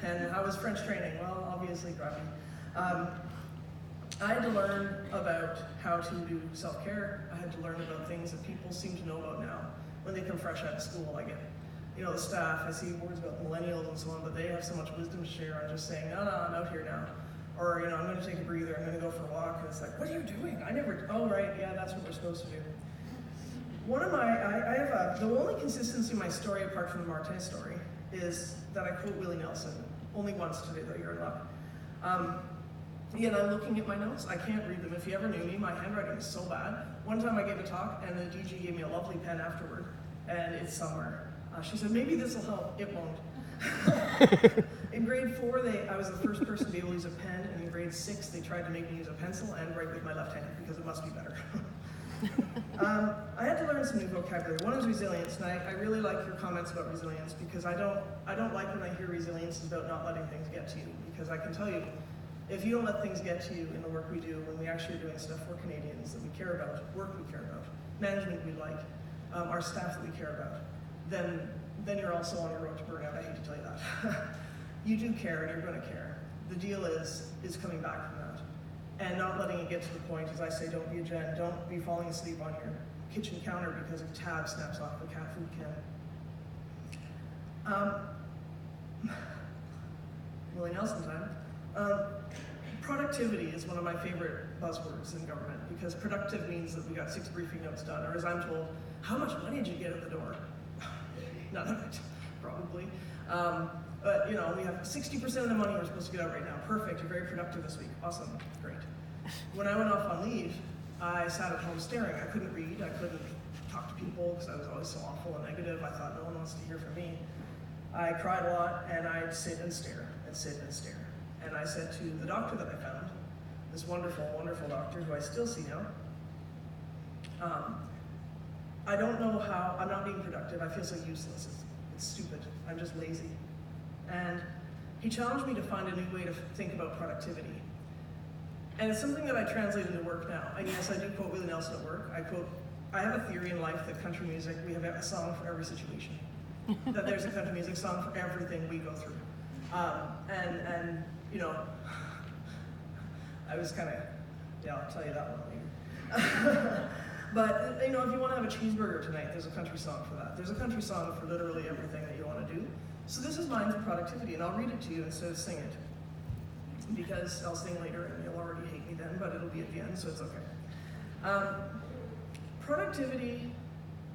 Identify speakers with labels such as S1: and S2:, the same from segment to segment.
S1: And how was French training? Well, obviously crappy. I had to learn about how to do self-care. I had to learn about things that people seem to know about now. When they come fresh out of school, I get, the staff, I see words about millennials and so on, but they have so much wisdom to share on just saying, no, I'm out here now. Or, I'm going to take a breather, I'm going to go for a walk. And it's like, what are you doing? Oh, right, yeah, that's what we're supposed to do. One of the only consistency in my story, apart from the Martin story, is that I quote Willie Nelson. Only once today, though, you're in luck. And I'm looking at my notes. I can't read them. If you ever knew me, my handwriting is so bad. One time I gave a talk, and the DG gave me a lovely pen afterward, and it's somewhere. She said, maybe this will help. It won't. In grade 4, I was the first person to be able to use a pen, and in grade 6, they tried to make me use a pencil and write with my left hand, because it must be better. I had to learn some new vocabulary. One is resilience, and I really like your comments about resilience, because I don't like when I hear resilience is about not letting things get to you, because I can tell you, if you don't let things get to you in the work we do, when we actually are doing stuff for Canadians that we care about, work we care about, management we like, our staff that we care about, then you're also on your road to burnout. I hate to tell you that. You do care and you're going to care. The deal is coming back from that. And not letting it get to the point, as I say, don't be a Jen, don't be falling asleep on your kitchen counter because a tab snaps off the cat food can. Willie Nelson time. Productivity is one of my favorite buzzwords in government, because productive means that we got 6 briefing notes done, or as I'm told, how much money did you get at the door? None of it, probably. But we have 60% of the money we're supposed to get out right now. Perfect, you're very productive this week. Awesome, great. When I went off on leave, I sat at home staring. I couldn't read, I couldn't talk to people because I was always so awful and negative. I thought no one wants to hear from me. I cried a lot, and I'd sit and stare and sit and stare. And I said to the doctor that I found, this wonderful, wonderful doctor who I still see now, I don't know how, I'm not being productive, I feel so useless, it's stupid, I'm just lazy. And he challenged me to find a new way to think about productivity. And it's something that I translate into work now. And yes, I do quote Willie Nelson at work. I have a theory in life that country music, we have a song for every situation. That there's a country music song for everything we go through. I was kind of, I'll tell you that one later. But, if you want to have a cheeseburger tonight, there's a country song for that. There's a country song for literally everything that you want to do. So this is mine for productivity, and I'll read it to you instead of sing it. Because I'll sing later, and you'll already hate me then, but it'll be at the end, so it's okay. Productivity,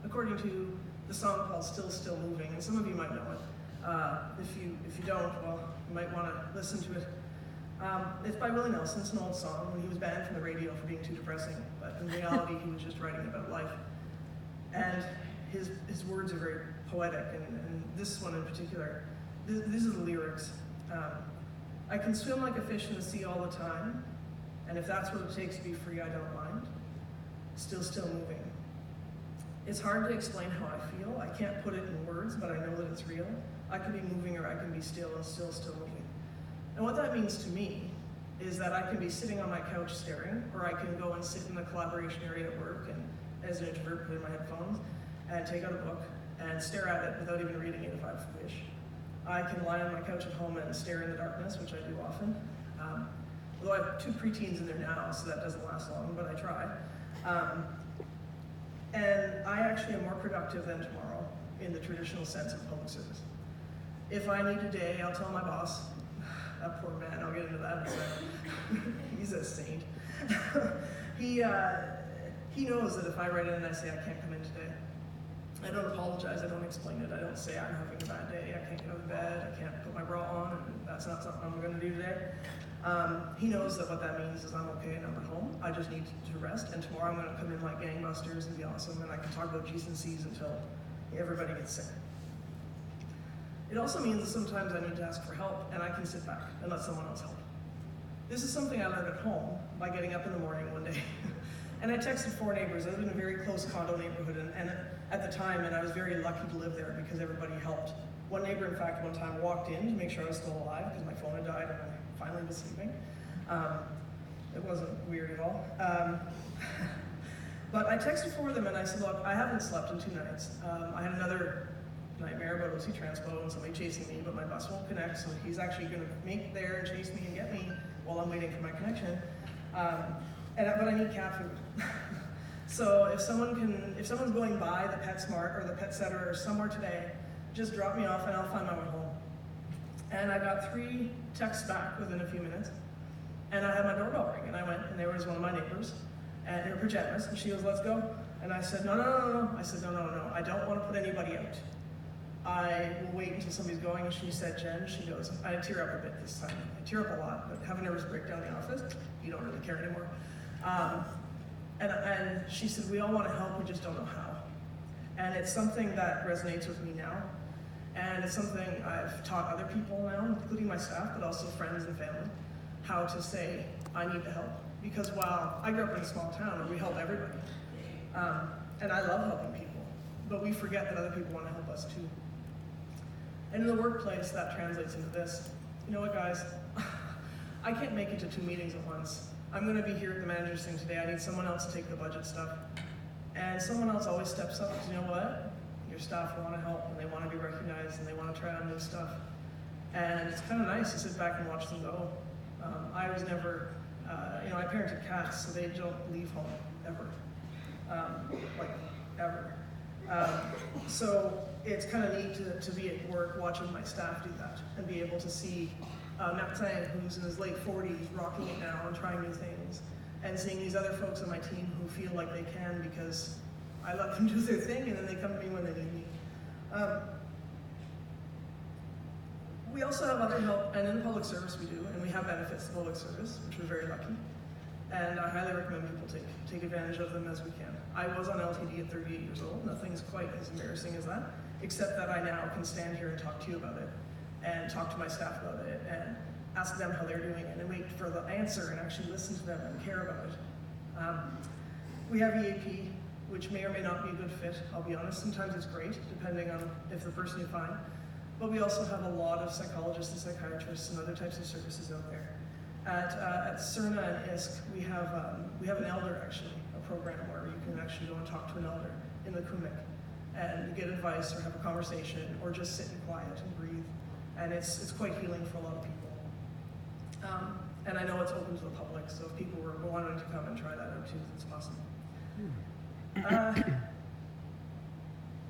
S1: according to the song called Still Moving, and some of you might know it. If you don't, well, you might want to listen to it. It's by Willie Nelson. It's an old song, and he was banned from the radio for being too depressing, but in reality he was just writing about life. And his words are very poetic, and this one in particular, these are the lyrics. I can swim like a fish in the sea all the time, and if that's what it takes to be free, I don't mind. Still moving. It's hard to explain how I feel. I can't put it in words, but I know that it's real. I can be moving, or I can be still and still moving. And what that means to me is that I can be sitting on my couch staring, or I can go and sit in the collaboration area at work and, as an introvert, put in my headphones and take out a book and stare at it without even reading it if I wish. I can lie on my couch at home and stare in the darkness, which I do often. Although I have 2 preteens in there now, so that doesn't last long, but I try. And I actually am more productive than tomorrow in the traditional sense of public service. If I need a day, I'll tell my boss. That poor man, I'll get into that in a second. He's a saint. He knows that if I write in and I say I can't come in today, I don't apologize, I don't explain it, I don't say I'm having a bad day, I can't get out of bed, I can't put my bra on, and that's not something I'm going to do today. He knows that what that means is I'm okay and I'm at home, I just need to rest, and tomorrow I'm going to come in like gangbusters and be awesome, and I can talk about G's and C's until everybody gets sick. It also means that sometimes I need to ask for help, and I can sit back and let someone else help. This is something I learned at home by getting up in the morning one day. And I texted 4 neighbors. I lived in a very close condo neighborhood, and at the time, and I was very lucky to live there because everybody helped. One neighbor, in fact, one time walked in to make sure I was still alive because my phone had died and I finally was sleeping. It wasn't weird at all. But I texted 4 of them and I said, look, I haven't slept in 2 nights. I had another nightmare about OC Transpo and somebody chasing me, but my bus won't connect, so he's actually going to make it there and chase me and get me while I'm waiting for my connection. But I need cat food. So if someone's going by the PetSmart or the Pet Center or somewhere today, just drop me off and I'll find my way home. And I got 3 texts back within a few minutes, and I had my doorbell ring, and I went, and there was one of my neighbors, and they were pajamas, and she goes, "Let's go." And I said, no. I said, no, I don't want to put anybody out. I will wait until somebody's going. And she said, "Jen," she goes, I tear up a bit this time. I tear up a lot, but have a nervous breakdown in the office. You don't really care anymore. And she said, "We all want to help, we just don't know how." And it's something that resonates with me now. And it's something I've taught other people now, including my staff, but also friends and family, how to say, I need the help. Because while I grew up in a small town and we help everybody, and I love helping people, but we forget that other people want to help us too. And in the workplace, that translates into this. You know what, guys? I can't make it to 2 meetings at once. I'm going to be here at the manager's thing today. I need someone else to take the budget stuff. And someone else always steps up because, you know what? Your staff want to help and they want to be recognized and they want to try on new stuff. And it's kind of nice to sit back and watch them go. I was never, I parented cats, so they don't leave home ever. Ever. So it's kind of neat to be at work watching my staff do that and be able to see Martin, who's in his late 40s, rocking it now and trying new things, and seeing these other folks on my team who feel like they can because I let them do their thing and then they come to me when they need me. We also have other help, and in public service we do, and we have benefits to public service, which we're very lucky. And I highly recommend people take advantage of them as we can. I was on LTD at 38 years old. Nothing's quite as embarrassing as that, except that I now can stand here and talk to you about it, and talk to my staff about it, and ask them how they're doing it, and wait for the answer and actually listen to them and care about it. We have EAP, which may or may not be a good fit. I'll be honest, sometimes it's great, depending on if the person you find. But we also have a lot of psychologists and psychiatrists and other types of services out there. At CERNA and ISK, we have an elder, actually, a program where you can actually go and talk to an elder in the Kumik and get advice or have a conversation or just sit in quiet and breathe. And it's quite healing for a lot of people. And I know it's open to the public, so if people were wanting to come and try that out too, it's possible.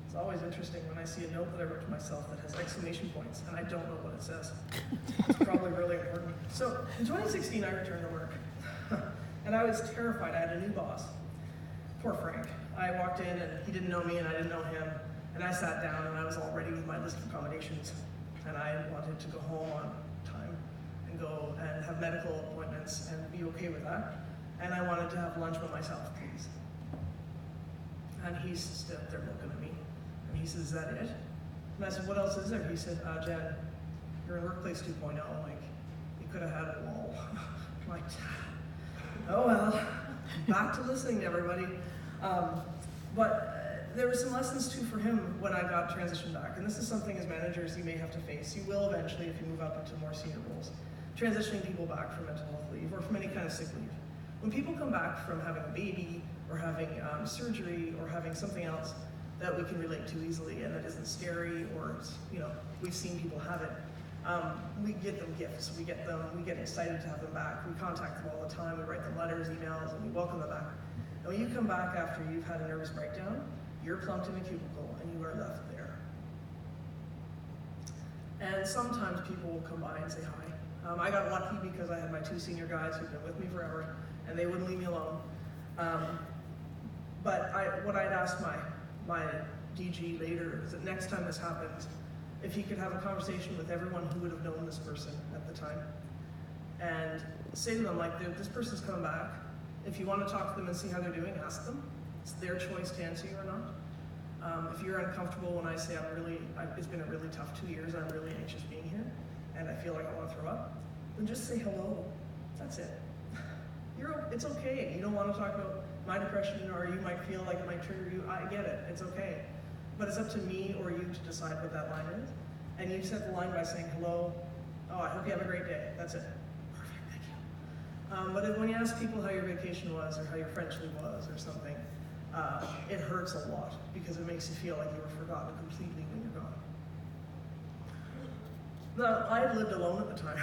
S1: It's always interesting when I see a note that I wrote to myself that has exclamation points, and I don't know what it says. It's probably really important. So, in 2016, I returned to work, and I was terrified. I had a new boss. Poor Frank. I walked in, and he didn't know me, and I didn't know him, and I sat down, and I was all ready with my list of accommodations, and I wanted to go home on time, and go and have medical appointments, and be okay with that, and I wanted to have lunch by myself, please. And he's stood there looking at me. And he says, "Is that it?" And I said, "What else is there?" He said, "Jen, you're in Workplace 2.0. Like, you could have had a wall." I'm like, oh well, back to listening to everybody. But there were some lessons too for him when I got transitioned back. And this is something as managers you may have to face. You will eventually if you move up into more senior roles. Transitioning people back from mental health leave or from any kind of sick leave. When people come back from having a baby or having surgery or having something else that we can relate to easily and that isn't scary or, we've seen people have it, we get them gifts, we get excited to have them back, we contact them all the time, we write them letters, emails, and we welcome them back. And when you come back after you've had a nervous breakdown, you're plunked in a cubicle and you are left there. And sometimes people will come by and say hi. I got lucky because I had my 2 senior guys who've been with me forever, and they wouldn't leave me alone. But what I'd ask my DG later is that next time this happens, if he could have a conversation with everyone who would have known this person at the time, and say to them, like, this person's coming back. If you want to talk to them and see how they're doing, ask them. It's their choice to answer you or not. If you're uncomfortable when I say it's been a really tough 2 years, and I'm really anxious being here, and I feel like I want to throw up, then just say hello. That's it. It's okay. You don't want to talk about my depression, or you might feel like it might trigger you. I get it. It's okay. But it's up to me or you to decide what that line is. And you set the line by saying hello. Oh, I hope you have a great day. That's it. Perfect. Thank you. But when you ask people how your vacation was or how your French leave was or something, it hurts a lot because it makes you feel like you were forgotten completely when you're gone. Now, I had lived alone at the time.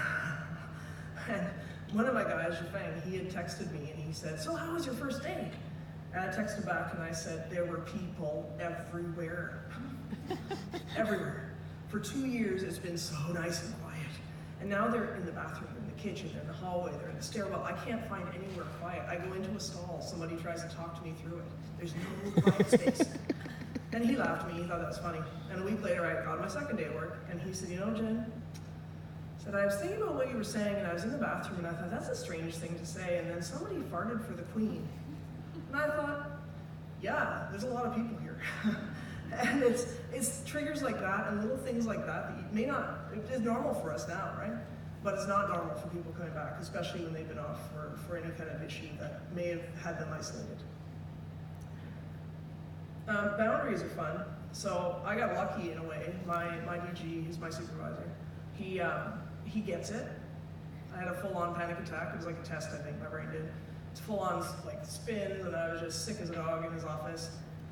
S1: And one of my guys, Jafang, he had texted me and he said, "So how was your first day?" And I texted back and I said, "There were people everywhere." Everywhere. For 2 years, it's been so nice and quiet. And now they're in the bathroom, in the kitchen, they're in the hallway, they're in the stairwell. I can't find anywhere quiet. I go into a stall, somebody tries to talk to me through it. There's no quiet space. And he laughed at me, he thought that was funny. And a week later, I got my second day at work, and he said, "You know, Jen," said, "I was thinking about what you were saying, and I was in the bathroom, and I thought, that's a strange thing to say, and then somebody farted for the Queen." And I thought, yeah, there's a lot of people here. And it's triggers like that and little things like that you may not, it is normal for us now, right? But it's not normal for people coming back, especially when they've been off for any kind of issue that may have had them isolated. Boundaries are fun. So I got lucky in a way. My DG, who's my supervisor, he gets it. I had a full-on panic attack. It was like a test, I think my brain did. It's full-on like spins, and I was just sick as a dog in his office.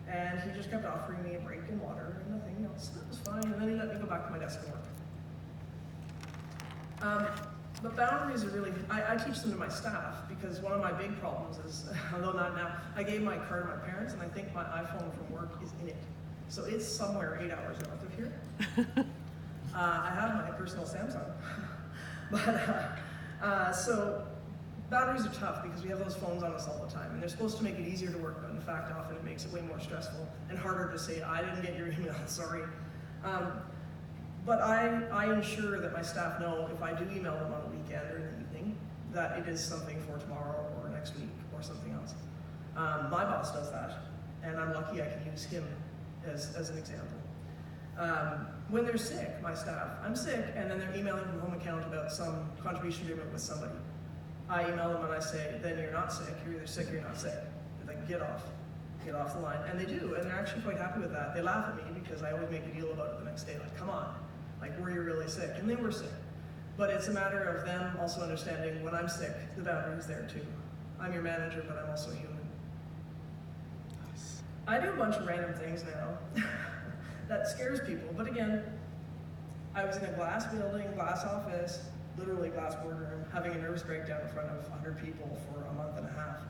S1: And he just kept offering me a break and water and nothing else. That was fine. And then he let me go back to my desk and work. But boundaries are really, I teach them to my staff because one of my big problems is, although not now, I gave my card to my parents and I think my iPhone from work is in it. So it's somewhere 8 hours north of here. I have my personal Samsung. But, so boundaries are tough because we have those phones on us all the time and they're supposed to make it easier to work, but in fact often it makes it way more stressful and harder to say, "I didn't get your email, sorry." But I ensure that my staff know if I do email them on a weekend or in the evening, that it is something for tomorrow or next week or something else. My boss does that, and I'm lucky I can use him as an example. When they're sick, my staff, I'm sick, and then they're emailing from home account about some contribution agreement with somebody. I email them and I say, "Then you're not sick, you're either sick or you're not sick." They're like, get off the line. And they do, and they're actually quite happy with that. They laugh at me because I always make a deal about it the next day, like, "Come on, like, were you really sick?" And they were sick. But it's a matter of them also understanding when I'm sick, the boundary is there too. I'm your manager, but I'm also human. I do a bunch of random things now that scares people, but again, I was in a glass building, glass office, literally glass boardroom, having a nervous breakdown in front of 100 people for a month and a half.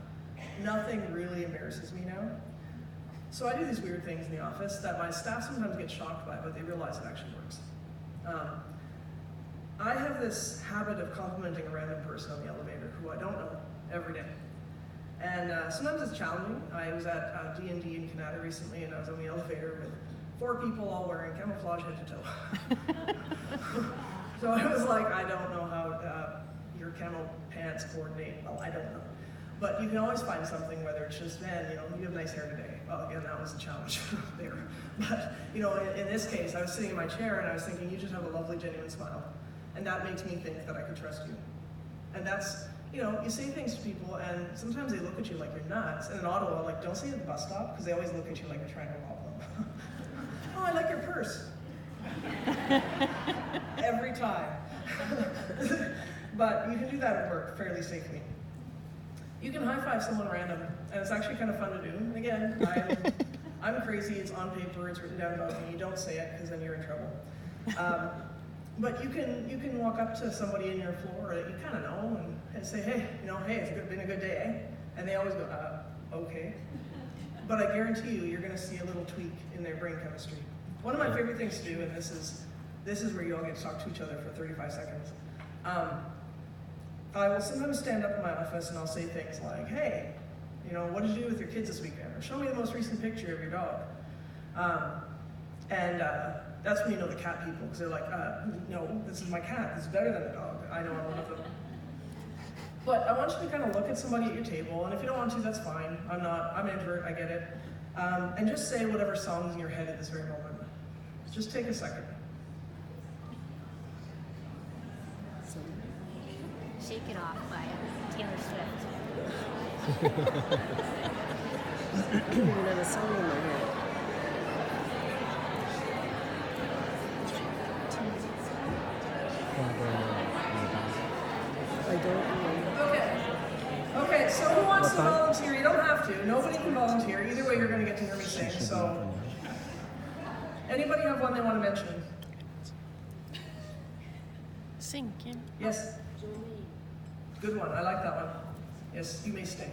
S1: Nothing really embarrasses me now. So I do these weird things in the office that my staff sometimes get shocked by, but they realize it actually works. I have this habit of complimenting a random person on the elevator who I don't know every day. And sometimes it's challenging. I was at D&D in Canada recently and I was on the elevator with 4 people all wearing camouflage head to toe. So I was like, I don't know how your camo pants coordinate. Well, I don't know. But you can always find something, whether it's just, "Man, you have nice hair today." Well, again, that was a challenge there. But, in this case, I was sitting in my chair and I was thinking, you just have a lovely, genuine smile. And that makes me think that I could trust you. And that's, you say things to people and sometimes they look at you like you're nuts. And in Ottawa, like, don't say it at the bus stop because they always look at you like you're trying to rob them. "Oh, I like your purse." Every time. But you can do that at work fairly safely. You can high-five someone random, and it's actually kind of fun to do. And again, I'm crazy, it's on paper, it's written down about me, you don't say it because then you're in trouble. But you can walk up to somebody in your floor that you kind of know and say, "Hey, hey, it's been a good day, eh?" And they always go, "Okay." But I guarantee you're going to see a little tweak in their brain chemistry. One of my favorite things to do, and this is where you all get to talk to each other for 35 seconds. I will sometimes stand up in my office and I'll say things like, "Hey, what did you do with your kids this weekend?" Or, "Show me the most recent picture of your dog." That's when you know the cat people, because they're like, "No, this is my cat, this is better than a dog. I know I'm one of them." But I want you to kind of look at somebody at your table, and if you don't want to, that's fine. I'm an introvert, I get it. And just say whatever song's in your head at this very moment. Just take a second.
S2: Shake It Off by Taylor Swift.
S3: I don't even have a song in my head. I don't know.
S1: Okay, so who wants to volunteer? You don't have to. Nobody can volunteer. Either way, you're going to get to hear me sing. So, anybody have one they want to mention?
S3: Sinking.
S1: Yes. Good one. I like that one. Yes, you may stay.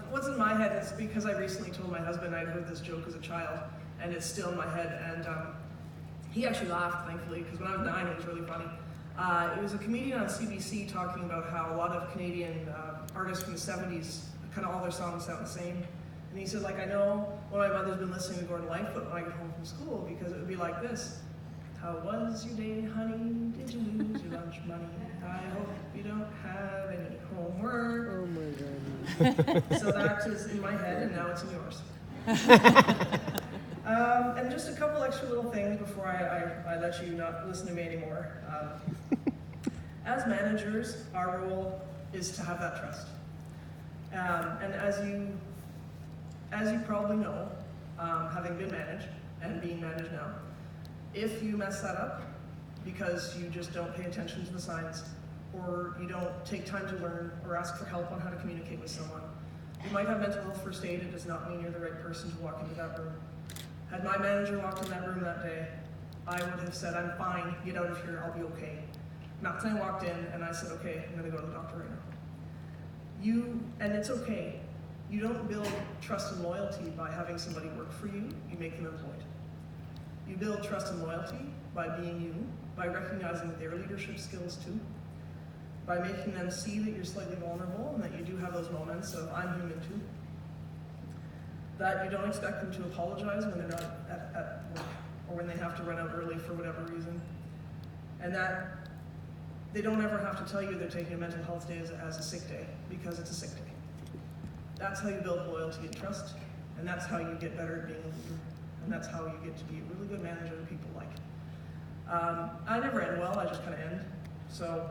S1: What's in my head is because I recently told my husband I'd heard this joke as a child, and it's still in my head, and he actually laughed, thankfully, because when I was 9, it was really funny. It was a comedian on CBC talking about how a lot of Canadian artists from the 70s, kind of all their songs sound the same. And he said, like, I know when my mother's been listening to Gordon Lightfoot when I get home from school, because it would be like this. How was your day, honey? Did you lose your lunch money? I hope you don't have any homework.
S3: Oh my God.
S1: So that is in my head, and now it's in yours. And just a couple extra little things before I let you not listen to me anymore. As managers, our role is to have that trust. And as you probably know, having been managed and being managed now, if you mess that up because you just don't pay attention to the signs, or you don't take time to learn or ask for help on how to communicate with someone, you might have mental health first aid. It does not mean you're the right person to walk into that room. Had my manager walked in that room that day, I would have said, I'm fine, get out of here, I'll be okay. Not saying I walked in and I said, okay, I'm gonna go to the doctor right now. And it's okay. You don't build trust and loyalty by having somebody work for you, you make them employed. You build trust and loyalty by being you, by recognizing their leadership skills too, by making them see that you're slightly vulnerable and that you do have those moments of I'm human too, that you don't expect them to apologize when they're not at work or when they have to run out early for whatever reason, and that they don't ever have to tell you they're taking a mental health day as a sick day because it's a sick day. That's how you build loyalty and trust, and that's how you get better at being a leader, and that's how you get to be a really good manager that people like. I never end well, I just kind of end. So